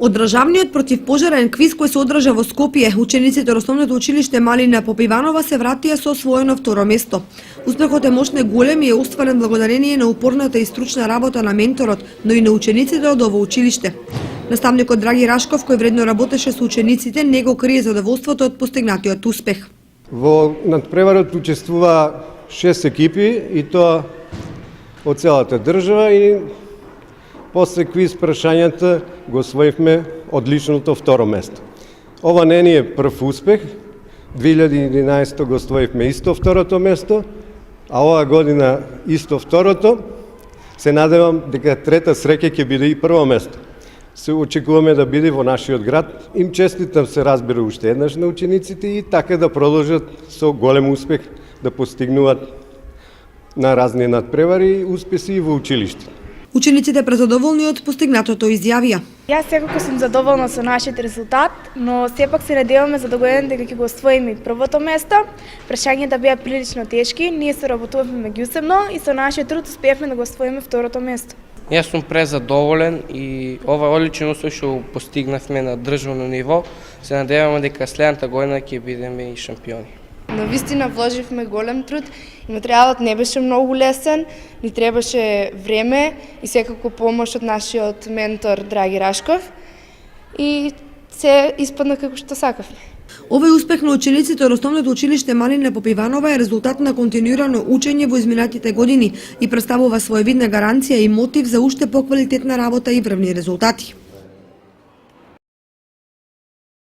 Од државниот противпожарен квиз кој се одржа во Скопје, учениците од основното училиште Малина Попиванова се вратија со освоено второ место. Успехот е мощно и голем и е остварен благодарение на упорната и стручна работа на менторот, но и на учениците од ово училиште. Наставникот Драги Рашков, кој вредно работеше со учениците, не го крие задоволството од постигнатиот успех. Во надпреварот учествува 6 екипи и тоа од целата држава и после квиз прашањата го освоивме одличното второ место. Ова не ни е прв успех. 2011 го освоивме исто второто место, а оваа година исто второто. Се надевам дека трета среќа ќе биде и прво место. Се очекуваме да биде во нашиот град. Им честитам, се разбира, уште еднаш на учениците и така да продолжат со голем успех да постигнуваат на разни надпревари и успеси и во училиште. Учениците презадоволни од постигнатото изјавија. Јас секако сум задоволна со нашиот резултат, но сепак се надеваме за до година дека ќе го освоиме првото место. Прашањата беа прилично тешки, ние се работувавме меѓусебно и со нашиот труд успеавме да го освоиме второто место. Јас сум презадоволен и ова одличен успех што постигнавме на државно ниво. Се надеваме дека следната година ќе бидеме и шампиони. Навистина вложивме голем труд и материјалот не беше многу лесен, ни требаше време и секако помош од нашиот ментор Драги Рашков и се испадна како што сакавме. Овој успех на учениците од основното училиште Малина Попиванова е резултат на континуирано учење во изминатите години и представува своевидна гаранција и мотив за уште поквалитетна работа и врвни резултати.